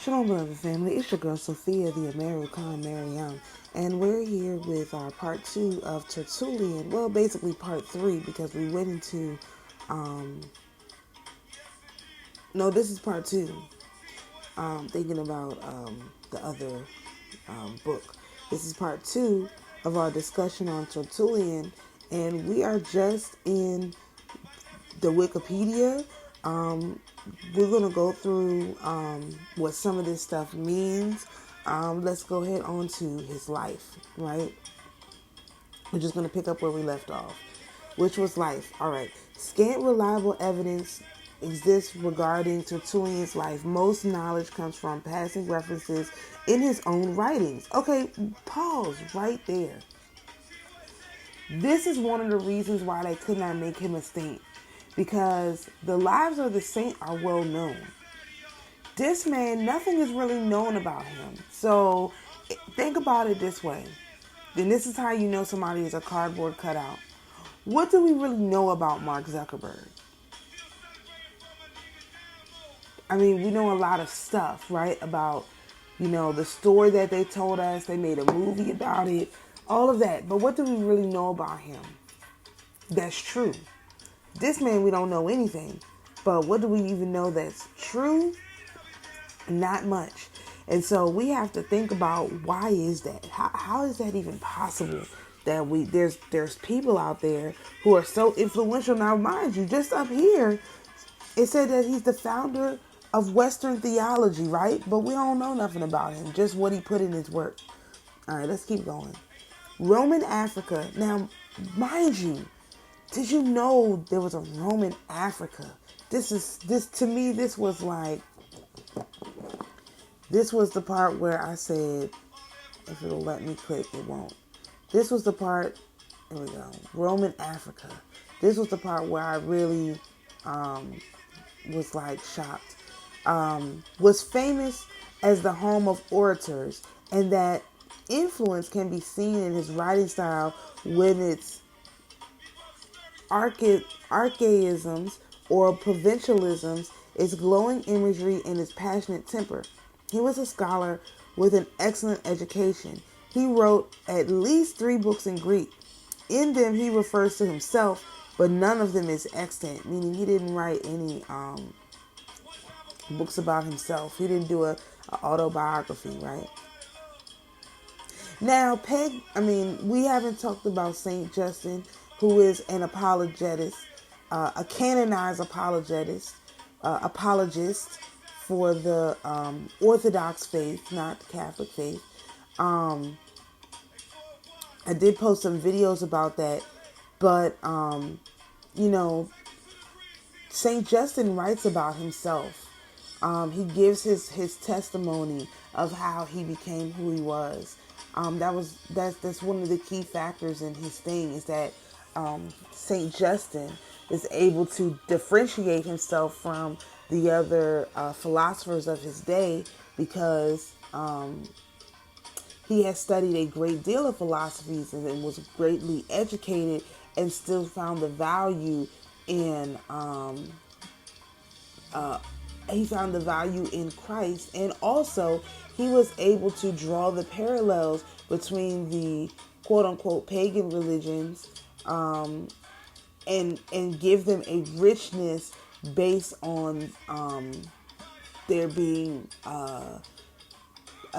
Shalom, beloved family. It's your girl Sophia, the American Mariam, and we're here with our part 2 of Tertullian. Well, basically part 3 because we went into, no, this is part 2. Thinking about the other book. This is part 2 of our discussion on Tertullian, and we are just in the Wikipedia. We're going to go through what some of this stuff means. Let's go ahead on to his life, right? We're just going to pick up where we left off, which was life. All right. Scant reliable evidence exists regarding Tertullian's life. Most knowledge comes from passing references in his own writings. Okay, pause right there. This is one of the reasons why they could not make him a saint, because the lives of the saint are well known. This man, nothing is really known about him. So think about it this way. Then this is how you know somebody is a cardboard cutout. What do we really know about Mark Zuckerberg? I mean, we know a lot of stuff, right? About, the story that they told us. They made a movie about it. All of that. But what do we really know about him? That's true. This man, we don't know anything. But what do we even know that's true? Not much. And so we have to think about, why is that? How is that even possible? That there's people out there who are so influential. Now, mind you, just up here, it said that he's the founder of Western theology, right? But we don't know nothing about him, just what he put in his work. All right, let's keep going. Roman Africa. Now, mind you, did you know there was a Roman Africa? This was the part where I said, if it'll let me click, it won't. This was the part, here we go, Roman Africa. This was the part where I really was like shocked. Was famous as the home of orators, and that influence can be seen in his writing style when it's archaisms or provincialisms, its glowing imagery, and its passionate temper. He was a scholar with an excellent education. He wrote at least 3 books in Greek. In them, he refers to himself, but none of them is extant, meaning he didn't write any books about himself. He didn't do a autobiography, right? Now, we haven't talked about Saint Justin, who is an apologetist, a canonized apologist for the Orthodox faith, not the Catholic faith. I did post some videos about that, but Saint Justin writes about himself. He gives his testimony of how he became who he was. That's one of the key factors in his thing, is that Saint Justin is able to differentiate himself from the other philosophers of his day, because he has studied a great deal of philosophies and was greatly educated, and still found the value in Christ. And also he was able to draw the parallels between the quote unquote pagan religions and give them a richness based on there being a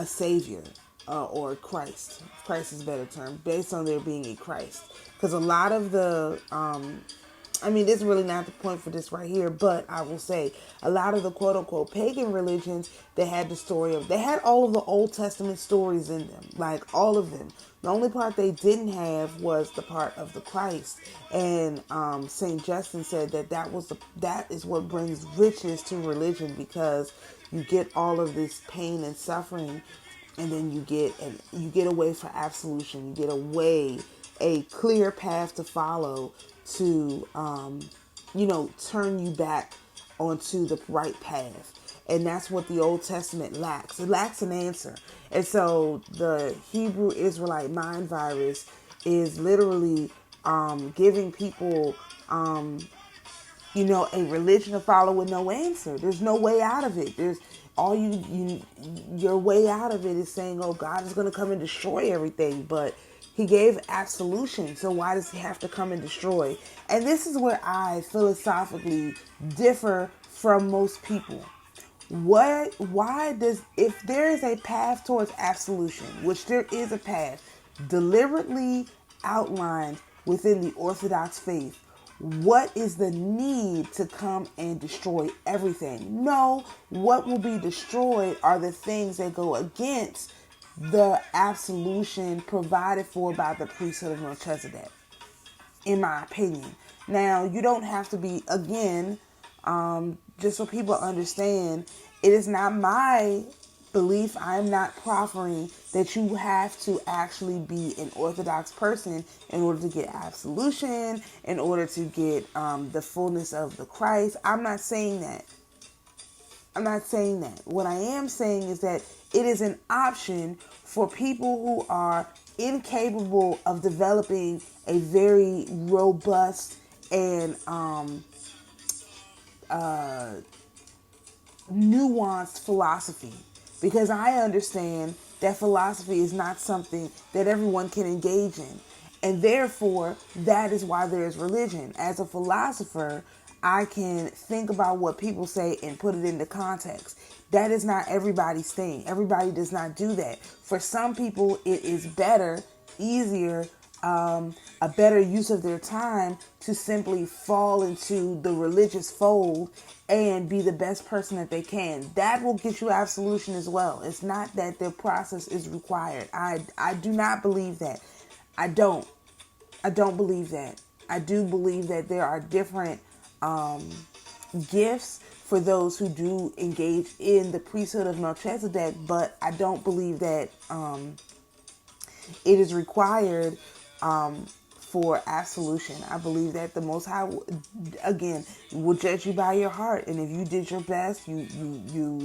savior, or Christ. Christ is a better term, based on there being a Christ. Because a lot of the this is really not the point for this right here, but I will say a lot of the quote unquote pagan religions, they had all of the Old Testament stories in them, like all of them. The only part they didn't have was the part of the Christ. And Saint Justin said that is what brings riches to religion, because you get all of this pain and suffering, and then you get a way for absolution. You get a clear path to follow to turn you back onto the right path. And that's what the Old Testament lacks. It lacks an answer. And so the Hebrew Israelite mind virus is literally giving people a religion to follow with no answer. There's no way out of it. There's your way out of it is saying, oh, God is going to come and destroy everything. But he gave absolution. So why does he have to come and destroy? And this is where I philosophically differ from most people. If there is a path towards absolution, which there is a path deliberately outlined within the Orthodox faith, what is the need to come and destroy everything? No, what will be destroyed are the things that go against the absolution provided for by the priesthood of Melchizedek, in my opinion. Now, you don't have to be, again, just so people understand, it is not my belief, I'm not proffering that you have to actually be an Orthodox person in order to get absolution, in order to get the fullness of the Christ. I'm not saying that. What I am saying is that it is an option for people who are incapable of developing a very robust and nuanced philosophy. Because I understand that philosophy is not something that everyone can engage in. And therefore, that is why there is religion. As a philosopher, I can think about what people say and put it into context. That is not everybody's thing. Everybody does not do that. For some people, it is better, easier, a better use of their time to simply fall into the religious fold and be the best person that they can. That will get you absolution as well. It's not that their process is required. I do not believe that. I don't believe that. I do believe that there are different gifts for those who do engage in the priesthood of Melchizedek, but I don't believe that it is required for absolution. I believe that the Most High, again, will judge you by your heart. And if you did your best, you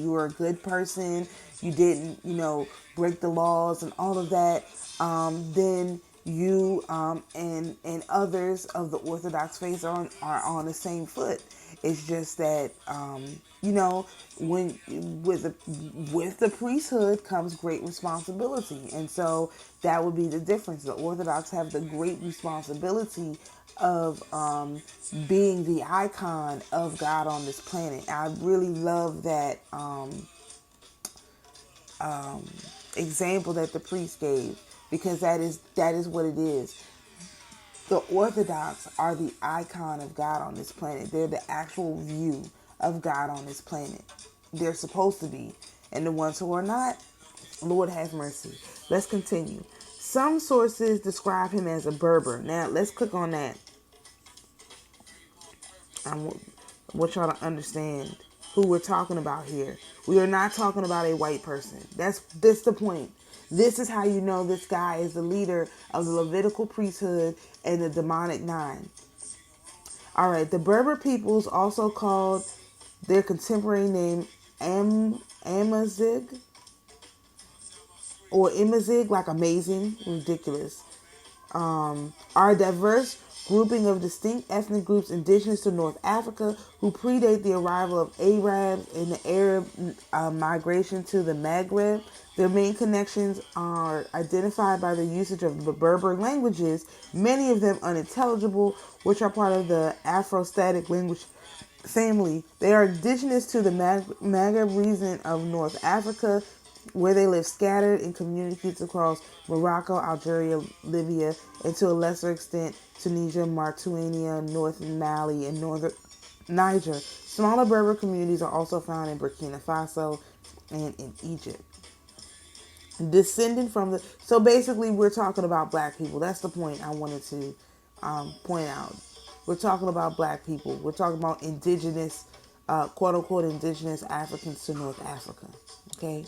were a good person, you didn't, break the laws and all of that, then you and others of the Orthodox faith are on the same foot. It's just that when with the priesthood comes great responsibility, and so that would be the difference. The Orthodox have the great responsibility of being the icon of God on this planet. I really love that example that the priest gave, because that is what it is. The Orthodox are the icon of God on this planet. They're the actual view of God on this planet. They're supposed to be. And the ones who are not, Lord have mercy. Let's continue. Some sources describe him as a Berber. Now, let's click on that. I want y'all to understand who we're talking about here. We are not talking about a white person. That's the point. This is how you know this guy is the leader of the Levitical priesthood and the demonic nine. All right, the Berber peoples also called their contemporary name Amazigh, or Imazigh, like amazing, ridiculous, are a diverse grouping of distinct ethnic groups indigenous to North Africa who predate the arrival of Arabs and the Arab migration to the Maghreb. Their main connections are identified by the usage of the Berber languages, many of them unintelligible, which are part of the Afro-Static language family. They are indigenous to the Maghreb region of North Africa, where they live scattered in communities across Morocco, Algeria, Libya, and to a lesser extent, Tunisia, Mauritania, northern Mali, and northern Niger. Smaller Berber communities are also found in Burkina Faso and in Egypt. Descending from so basically we're talking about black people. That's the point I wanted to point out. We're talking about black people. We're talking about indigenous, quote unquote, indigenous Africans to North Africa. Okay.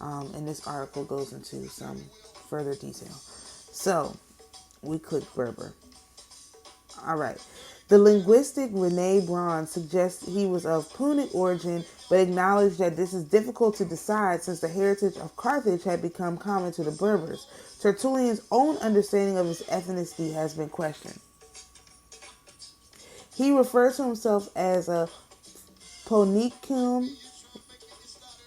And this article goes into some further detail. So we click Berber. All right. The linguistic René Braun suggests he was of Punic origin, but acknowledged that this is difficult to decide since the heritage of Carthage had become common to the Berbers. Tertullian's own understanding of his ethnicity has been questioned. He refers to himself as a Ponicum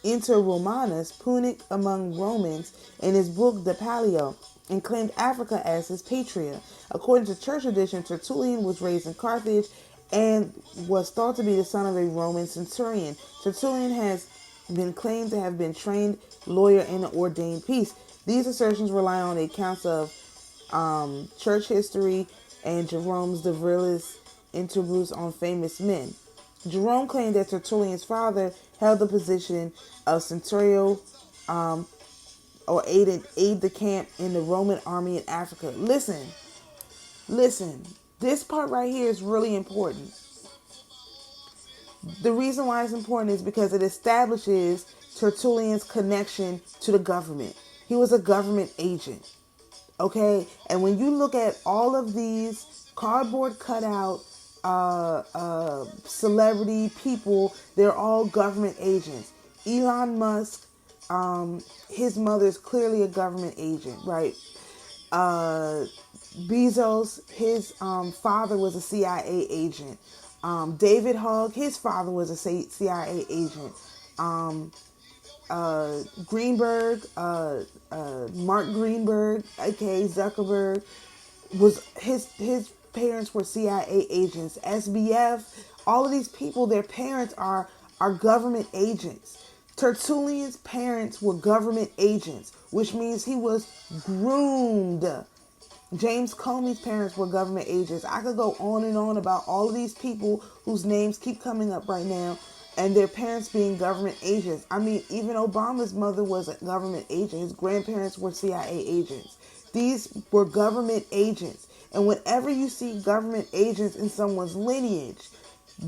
inter Romanus, Punic among Romans, in his book De Paleo, and claimed Africa as his patria. According to church tradition, Tertullian was raised in Carthage and was thought to be the son of a Roman centurion. Tertullian has been claimed to have been trained lawyer and an ordained priest. These assertions rely on the accounts of church history and Jerome's De Virilis Interviews on Famous Men. Jerome claimed that Tertullian's father held the position of centurio or aide de camp in the Roman army in Africa. Listen. This part right here is really important. The reason why it's important is because it establishes Tertullian's connection to the government. He was a government agent. Okay? And when you look at all of these cardboard cutout celebrity people, they're all government agents. Elon Musk, his mother's clearly a government agent, right? Bezos, his father was a CIA agent. David Hogg, his father was a CIA agent. Greenberg, Mark Greenberg, aka Zuckerberg, was his parents were CIA agents. SBF, all of these people, their parents are government agents. Tertullian's parents were government agents, which means he was groomed. James Comey's parents were government agents. I could go on and on about all of these people whose names keep coming up right now and their parents being government agents. I mean, even Obama's mother was a government agent. His grandparents were CIA agents. These were government agents. And whenever you see government agents in someone's lineage,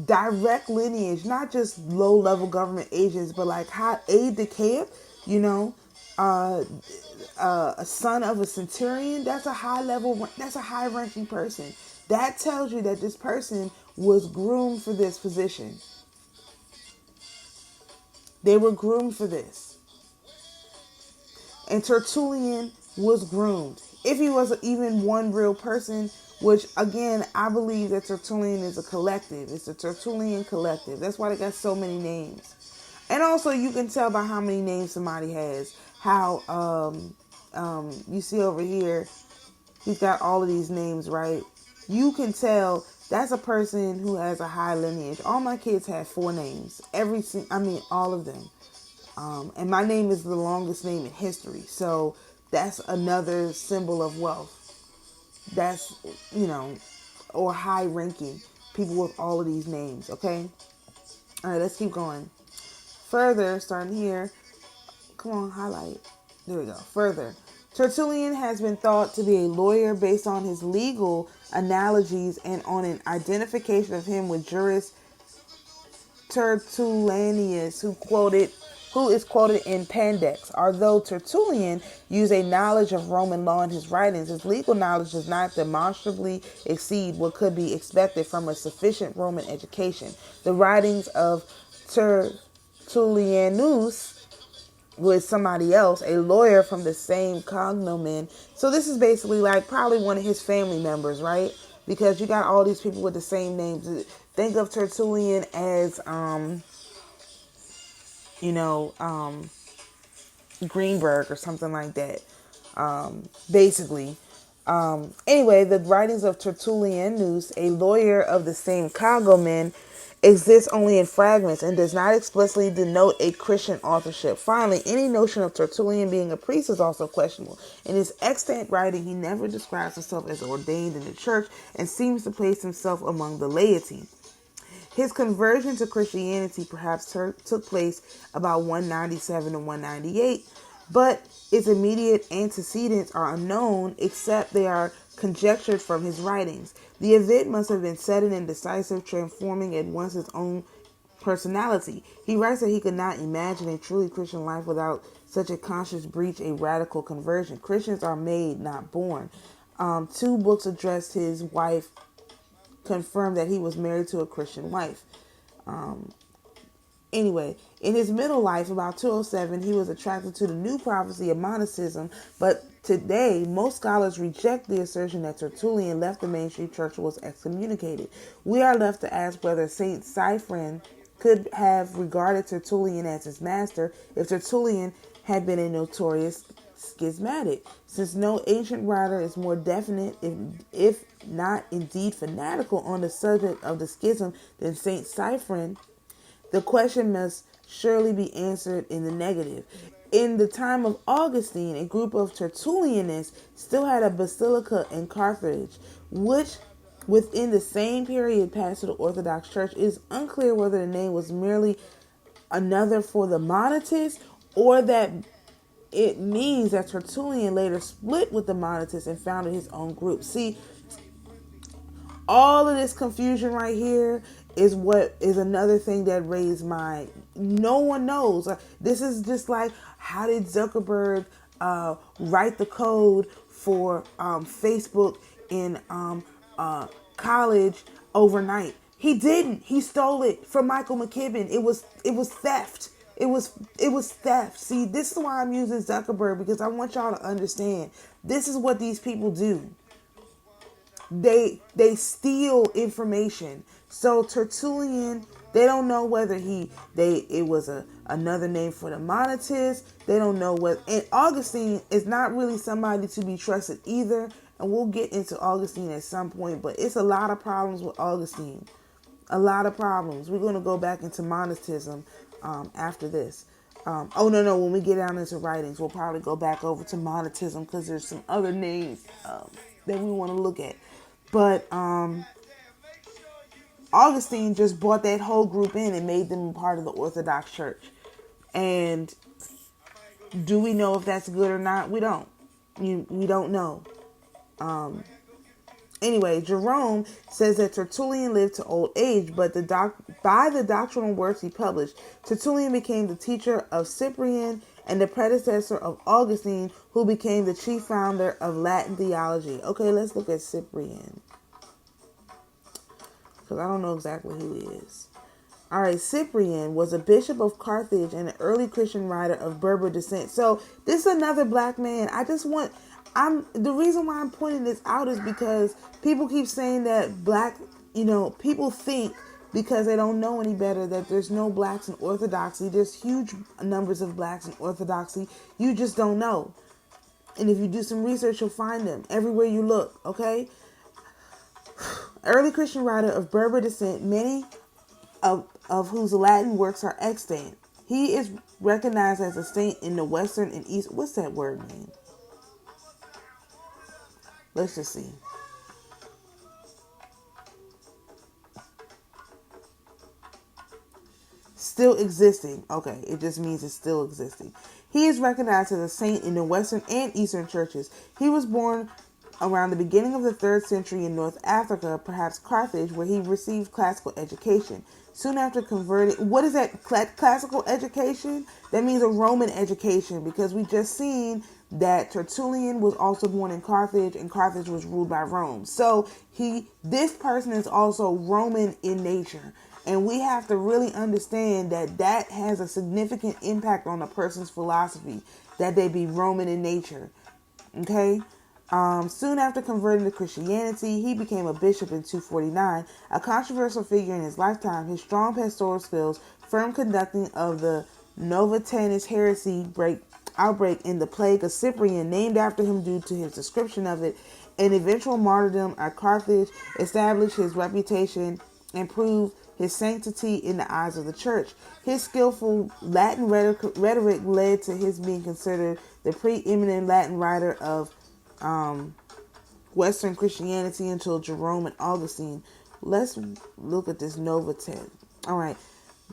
direct lineage, not just low-level government agents, but like high aide de camp, a son of a centurion, that's a high-ranking person. That tells you that this person was groomed for this position. They were groomed for this. And Tertullian was groomed. If he was even one real person, which again, I believe that Tertullian is a collective. It's a Tertullian collective. That's why they got so many names. And also you can tell by how many names somebody has. How, you see over here, he's got all of these names, right? You can tell that's a person who has a high lineage. All my kids have 4 names. All of them. And my name is the longest name in history. So that's another symbol of wealth. That's, or high ranking people with all of these names. Okay. All right, let's keep going. Further, starting here. Come on, highlight. There we go. Further. Tertullian has been thought to be a lawyer based on his legal analogies and on an identification of him with jurist Tertullianus, who is quoted in Pandects. Although Tertullian used a knowledge of Roman law in his writings, his legal knowledge does not demonstrably exceed what could be expected from a sufficient Roman education. The writings of Tertullianus with somebody else, a lawyer from the same cognomen. So this is basically like probably one of his family members, right? Because you got all these people with the same names. Think of Tertullian as, Greenberg or something like that. Basically. Anyway, the writings of Tertullianus, a lawyer of the same cognomen, exists only in fragments and does not explicitly denote a Christian authorship. Finally, any notion of Tertullian being a priest is also questionable. In his extant writing, he never describes himself as ordained in the church and seems to place himself among the laity. His conversion to Christianity perhaps took place about 197 to 198, but its immediate antecedents are unknown except they are conjectured from his writings. The event must have been sudden and decisive, transforming at once his own personality. He writes that he could not imagine a truly Christian life without such a conscious breach, a radical conversion. Christians are made, not born. 2 books addressed his wife confirmed that he was married to a Christian wife. Anyway, in his middle life, about 207, he was attracted to the new prophecy of monasticism, but today, most scholars reject the assertion that Tertullian left the mainstream church or was excommunicated. We are left to ask whether Saint Cyprian could have regarded Tertullian as his master if Tertullian had been a notorious schismatic. Since no ancient writer is more definite, if not indeed fanatical, on the subject of the schism than Saint Cyprian, the question must surely be answered in the negative. In the time of Augustine, a group of Tertullianists still had a basilica in Carthage, which within the same period passed to the Orthodox Church. It is unclear whether the name was merely another for the Monatists or that it means that Tertullian later split with the Monatists and founded his own group. See, all of this confusion right here is what is another thing that raised my, no one knows. This is just like, how did Zuckerberg write the code for Facebook in college overnight? He didn't. He stole it from Michael McKibben. It was theft. It was theft. See, this is why I'm using Zuckerberg, because I want y'all to understand this is what these people do. They steal information. So Tertullian, they don't know whether it was another name for the Monatists. They don't know what. And Augustine is not really somebody to be trusted either. And we'll get into Augustine at some point, but it's a lot of problems with Augustine. A lot of problems. We're going to go back into monasticism after this. No. When we get down into writings, we'll probably go back over to monatism because there's some other names that we want to look at. But Augustine just brought that whole group in and made them part of the Orthodox Church. And do we know if that's good or not? We don't. We don't know. Anyway, Jerome says that Tertullian lived to old age, but by the doctrinal works he published, Tertullian became the teacher of Cyprian and the predecessor of Augustine, who became the chief founder of Latin theology. Okay, let's look at Cyprian, because I don't know exactly who he is. All right, Cyprian was a bishop of Carthage and an early Christian writer of Berber descent. So this is another black man. The reason why I'm pointing this out is because people keep saying that black, people think because they don't know any better that there's no blacks in Orthodoxy. There's huge numbers of blacks in Orthodoxy. You just don't know. And if you do some research, you'll find them everywhere you look, okay? Early Christian writer of Berber descent, many of whose Latin works are extant. He is recognized as a saint in the Western and East. What's that word mean? Let's just see. Still existing. Okay, it just means it's still existing. He is recognized as a saint in the Western and Eastern churches. He was born around the beginning of the 3rd century in North Africa, perhaps Carthage, where he received classical education. Soon after converting, what is that, classical education? That means a Roman education, because we just seen that Tertullian was also born in Carthage, and Carthage was ruled by Rome. So this person is also Roman in nature. And we have to really understand that has a significant impact on a person's philosophy, that they be Roman in nature. Okay? Soon after converting to Christianity, he became a bishop in 249, a controversial figure in his lifetime. His strong pastoral skills, firm conducting of the Novatanist heresy outbreak in the plague of Cyprian, named after him due to his description of it, and eventual martyrdom at Carthage, established his reputation and proved his sanctity in the eyes of the church. His skillful Latin rhetoric led to his being considered the preeminent Latin writer of Western Christianity until Jerome and Augustine. Let's look at this Novatan. All right.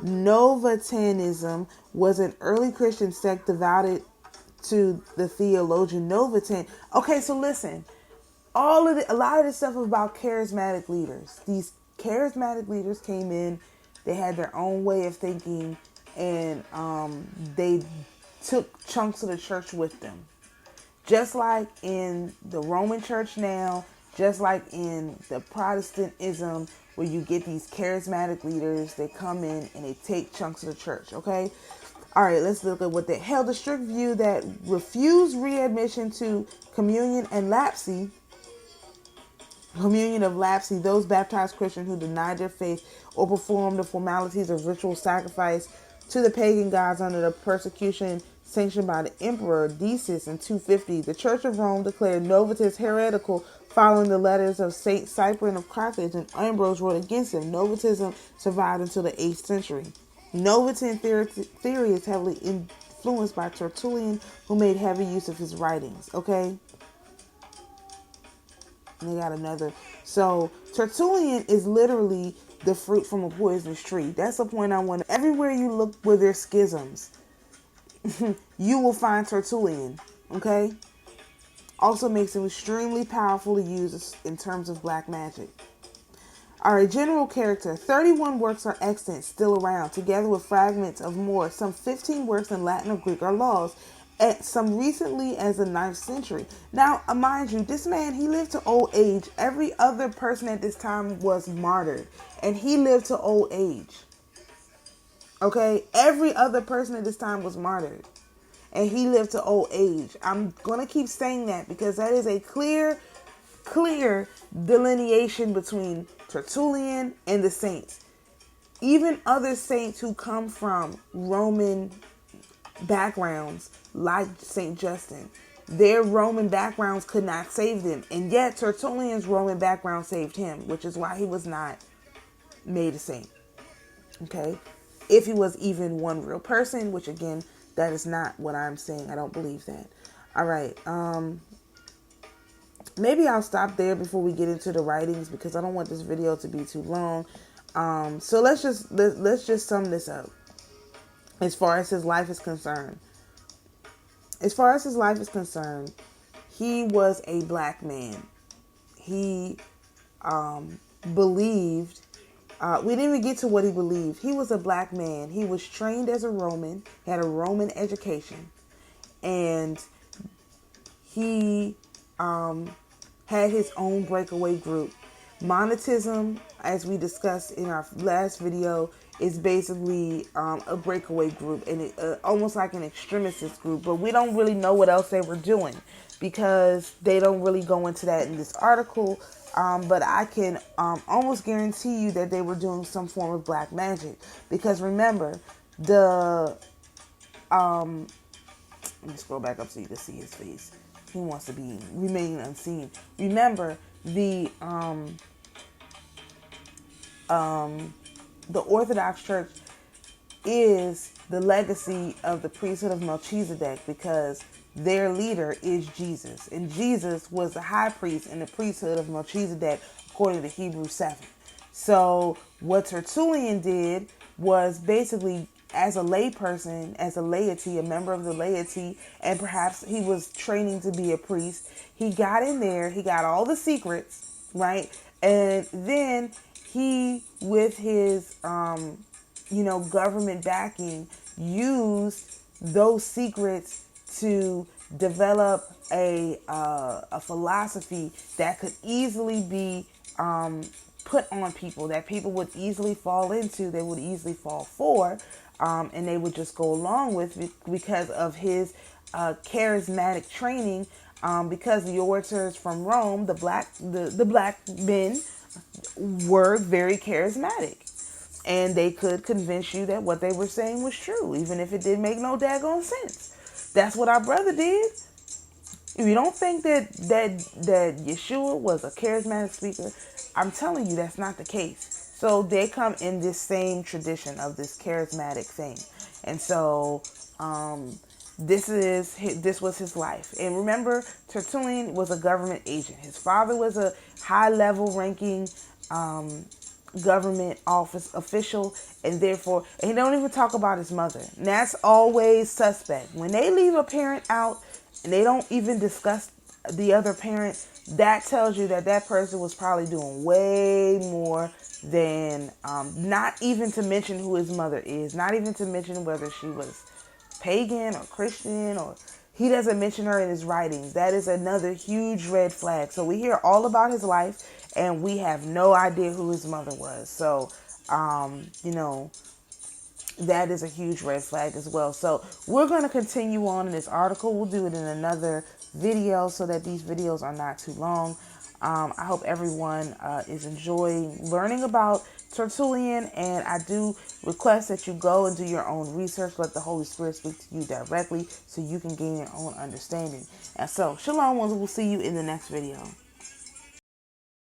Novatanism was an early Christian sect devoted to the theologian Novatan. Okay, so listen. A lot of this stuff about charismatic leaders. These charismatic leaders came in, they had their own way of thinking, and they took chunks of the church with them. Just like in the Roman church now, Just like in the Protestantism, where you get these charismatic leaders, they come in and they take chunks of the church, okay? All right, let's look at what they held a strict view that refused readmission to communion and lapsy. Communion of lapsy, those baptized Christians who denied their faith or performed the formalities of ritual sacrifice to the pagan gods under the persecution sanctioned by the Emperor Decius in 250. The Church of Rome declared Novatus heretical following the letters of Saint Cyprian of Carthage, and Ambrose wrote against him. Novatism survived until the 8th century. Novatian theory is heavily influenced by Tertullian, who made heavy use of his writings, okay? And they got another. So Tertullian is literally the fruit from a poisonous tree. That's the point I want. Everywhere you look where there's schisms, you will find Tertullian, okay? Also makes him extremely powerful to use in terms of black magic. All right, general character. 31 works are extant, still around, together with fragments of more. Some 15 works in Latin or Greek are lost, at some recently as the 9th century. Now, mind you, this man, he lived to old age. Every other person at this time was martyred, and he lived to old age. Okay? Every other person at this time was martyred, and he lived to old age. I'm going to keep saying that because that is a clear delineation between Tertullian and the saints. Even other saints who come from Roman backgrounds, like Saint Justin, their Roman backgrounds could not save them, and yet Tertullian's Roman background saved him, which is why he was not made a saint. Okay, if he was even one real person, which again, that is not what I'm saying. I don't believe that. All right, maybe I'll stop there before we get into the writings, because I don't want this video to be too long. So let's just sum this up. As far as his life is concerned, he was a black man. He believed, we didn't even get to what he believed. He was a black man. He was trained as a Roman, had a Roman education, and he had his own breakaway group. Monetism, as we discussed in our last video, is basically a breakaway group, and it, almost like an extremist group, but we don't really know what else they were doing because they don't really go into that in this article, but I can almost guarantee you that they were doing some form of black magic, because remember, let me scroll back up so you can see his face. He wants to remain unseen. Remember, the Orthodox Church is the legacy of the priesthood of Melchizedek, because their leader is Jesus. And Jesus was the high priest in the priesthood of Melchizedek, according to Hebrews 7. So what Tertullian did was basically, as a lay person, as a laity, a member of the laity, and perhaps he was training to be a priest, he got in there, he got all the secrets, right? And then he, with his, government backing, used those secrets to develop a philosophy that could easily be put on people, that people would easily fall into, they would easily fall for, and they would just go along with because of his charismatic training. Because the orators from Rome, the black men, were very charismatic, and they could convince you that what they were saying was true, even if it didn't make no daggone sense. That's what our brother did. If you don't think that Yeshua was a charismatic speaker, I'm telling you that's not the case. So they come in this same tradition of this charismatic thing, and so this was his life. And remember, Tertullian was a government agent. His father was a high-level ranking government office official, and therefore, and he don't even talk about his mother. And that's always suspect. When they leave a parent out and they don't even discuss the other parent, that tells you that that person was probably doing way more than, not even to mention who his mother is, not even to mention whether she was pagan or Christian, or He doesn't mention her in his writings. That is another huge red flag. So we hear all about his life, and we have no idea who his mother was. So, you know, that is a huge red flag as well. So we're going to continue on in this article. We'll do it in another video so that these videos are not too long. I hope everyone is enjoying learning about Tertullian, and I do request that you go and do your own research. Let the Holy Spirit speak to you directly so you can gain your own understanding. And so, Shalom, we'll see you in the next video.